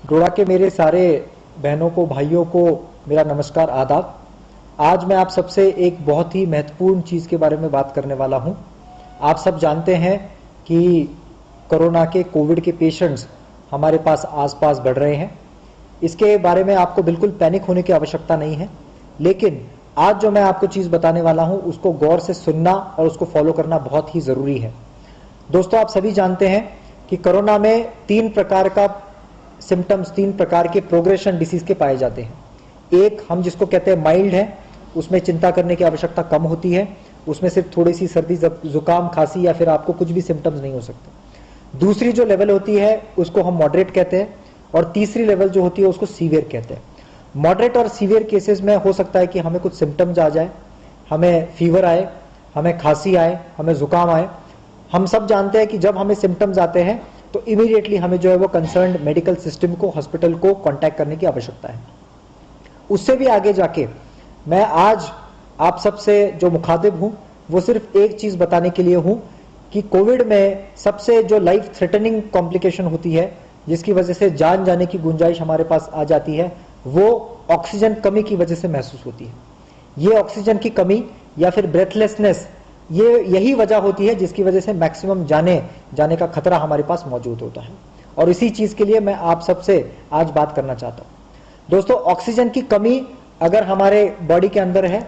डोड़ा के मेरे सारे बहनों को, भाइयों को मेरा नमस्कार, आदाब। आज मैं आप सबसे एक बहुत ही महत्वपूर्ण चीज़ के बारे में बात करने वाला हूं। आप सब जानते हैं कि कोरोना के, कोविड के पेशेंट्स हमारे पास आसपास बढ़ रहे हैं। इसके बारे में आपको बिल्कुल पैनिक होने की आवश्यकता नहीं है, लेकिन आज जो मैं आपको चीज़ बताने वाला हूं उसको गौर से सुनना और उसको फॉलो करना बहुत ही ज़रूरी है। दोस्तों, आप सभी जानते हैं कि कोरोना में 3 प्रकार का सिम्टम्स, 3 प्रकार के प्रोग्रेशन डिसीज के पाए जाते हैं। एक हम जिसको कहते हैं माइल्ड है, उसमें चिंता करने की आवश्यकता कम होती है, उसमें सिर्फ थोड़ी सी सर्दी, जुकाम, खांसी या फिर आपको कुछ भी सिम्टम्स नहीं हो सकते। दूसरी जो लेवल होती है उसको हम मॉडरेट कहते हैं, और तीसरी लेवल जो होती है उसको सीवियर कहते हैं। मॉडरेट और सीवियर केसेस में हो सकता है कि हमें कुछ सिम्टम्स आ जाए, हमें फीवर आए, हमें खांसी आए, हमें जुकाम आए। हम सब जानते हैं कि जब हमें सिम्टम्स आते हैं तो इमीडिएटली हमें जो है वो कंसर्न्ड मेडिकल सिस्टम को, हॉस्पिटल को कांटेक्ट करने की आवश्यकता है। उससे भी आगे जाके मैं आज आप सबसे जो मुखातिब हूं वो सिर्फ एक चीज बताने के लिए हूं कि कोविड में सबसे जो लाइफ थ्रेटनिंग कॉम्प्लिकेशन होती है, जिसकी वजह से जान जाने की गुंजाइश हमारे पास आ जाती है, वो ऑक्सीजन कमी की वजह से महसूस होती है। ये ऑक्सीजन की कमी या फिर ब्रेथलेसनेस, ये यही वजह होती है जिसकी वजह से मैक्सिमम जाने का खतरा हमारे पास मौजूद होता है। और इसी चीज के लिए मैं आप सबसे आज बात करना चाहता हूं। दोस्तों, ऑक्सीजन की कमी अगर हमारे बॉडी के अंदर है,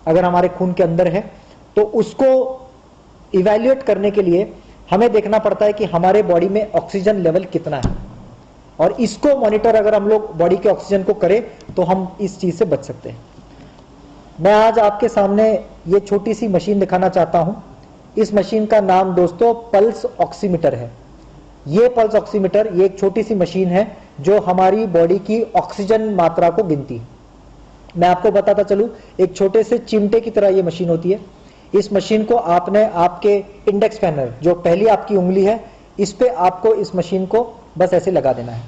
अगर हमारे खून के अंदर है, तो उसको इवैल्यूएट करने के लिए हमें देखना पड़ता है कि हमारे बॉडी में ऑक्सीजन लेवल कितना है, और इसको मॉनिटर अगर हम लोग बॉडी के ऑक्सीजन को करें तो हम इस चीज से बच सकते हैं। मैं आज आपके सामने ये छोटी सी मशीन दिखाना चाहता हूं। इस मशीन का नाम दोस्तों पल्स ऑक्सीमीटर है। ये पल्स ऑक्सीमीटर, ये एक छोटी सी मशीन है जो हमारी बॉडी की ऑक्सीजन मात्रा को गिनती है। मैं आपको बताता चलूं, एक छोटे से चिमटे की तरह ये मशीन होती है। इस मशीन को आपने आपके इंडेक्स फिंगर, जो पहली आपकी उंगली है, इस पे आपको इस मशीन को बस ऐसे लगा देना है।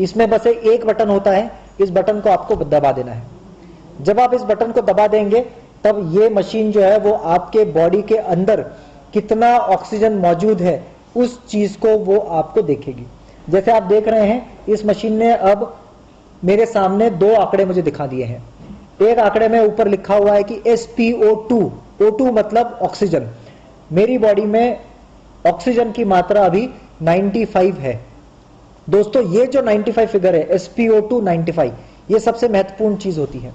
इसमें बस एक बटन होता है, इस बटन को आपको दबा देना है। जब आप इस बटन को दबा देंगे तब ये मशीन जो है वो आपके बॉडी के अंदर कितना ऑक्सीजन मौजूद है उस चीज को वो आपको देखेगी। जैसे आप देख रहे हैं, इस मशीन ने अब मेरे सामने 2 आंकड़े मुझे दिखा दिए हैं। एक आंकड़े में ऊपर लिखा हुआ है कि SpO2, O2 मतलब ऑक्सीजन। मेरी बॉडी में ऑक्सीजन की मात्रा अभी 95 है। दोस्तों, ये जो 95 फिगर है, SpO2 95, ये सबसे महत्वपूर्ण चीज होती है।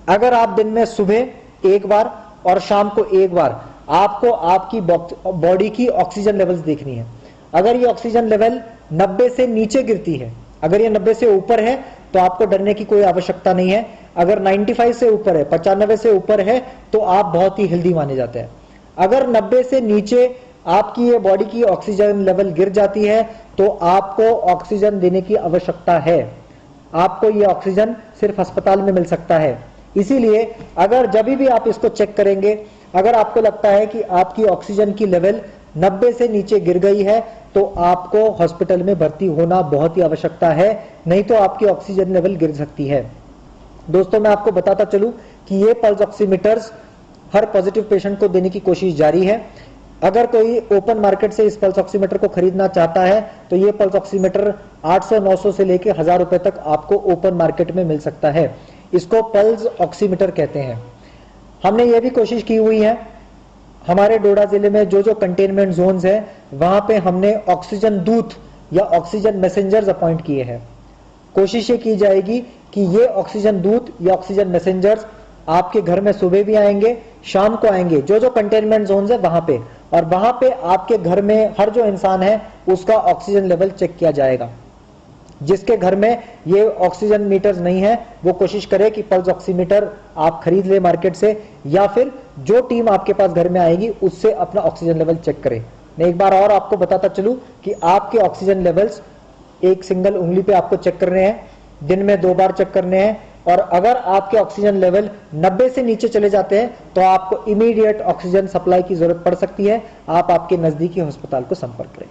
अगर आप दिन में सुबह एक बार और शाम को एक बार आपको आपकी बॉडी की ऑक्सीजन लेवल्स देखनी है। अगर ये ऑक्सीजन लेवल 90 से नीचे गिरती है, अगर ये 90 से ऊपर है तो आपको डरने की कोई आवश्यकता नहीं है। अगर 95 से ऊपर है, 95 से ऊपर है, तो आप बहुत ही हेल्दी माने जाते हैं। अगर 90 से नीचे आपकी ये बॉडी की ऑक्सीजन लेवल गिर जाती है तो आपको ऑक्सीजन देने की आवश्यकता है। आपको ये ऑक्सीजन सिर्फ अस्पताल में मिल सकता है। इसीलिए अगर जब भी आप इसको चेक करेंगे, अगर आपको लगता है कि आपकी ऑक्सीजन की लेवल 90 से नीचे गिर गई है तो आपको हॉस्पिटल में भर्ती होना बहुत ही आवश्यकता है, नहीं तो आपकी ऑक्सीजन लेवल गिर सकती है। दोस्तों, मैं आपको बताता चलूं कि ये पल्स ऑक्सीमीटर्स हर पॉजिटिव पेशेंट को देने की कोशिश जारी है। अगर कोई ओपन मार्केट से इस पल्स ऑक्सीमीटर को खरीदना चाहता है तो ये पल्स ऑक्सीमीटर 800-900 से लेकर 1000 रुपए तक आपको ओपन मार्केट में मिल सकता है। इसको पल्स ऑक्सीमीटर कहते हैं। हमने ये भी कोशिश की हुई है, हमारे डोडा जिले में जो जो कंटेनमेंट जोन्स है वहां पे हमने ऑक्सीजन दूत या ऑक्सीजन मैसेंजर्स अपॉइंट किए हैं। कोशिश ये की जाएगी कि ये ऑक्सीजन दूत या ऑक्सीजन मैसेंजर्स आपके घर में सुबह भी आएंगे, शाम को आएंगे, जो जो कंटेनमेंट जोन्स है वहां पे, और वहां पे आपके घर में हर जो इंसान है उसका ऑक्सीजन लेवल चेक किया जाएगा। जिसके घर में ये ऑक्सीजन मीटर्स नहीं है वो कोशिश करे कि पल्स ऑक्सीमीटर आप खरीद ले मार्केट से, या फिर जो टीम आपके पास घर में आएगी उससे अपना ऑक्सीजन लेवल चेक करे। मैं एक बार और आपको बताता चलूं कि आपके ऑक्सीजन लेवल्स एक सिंगल उंगली पे आपको चेक करने हैं, दिन में 2 बार चेक करने हैं, और अगर आपके ऑक्सीजन लेवल 90 से नीचे चले जाते हैं तो आपको इमीडिएट ऑक्सीजन सप्लाई की जरूरत पड़ सकती है। आप आपके नजदीकी अस्पताल को संपर्क करें।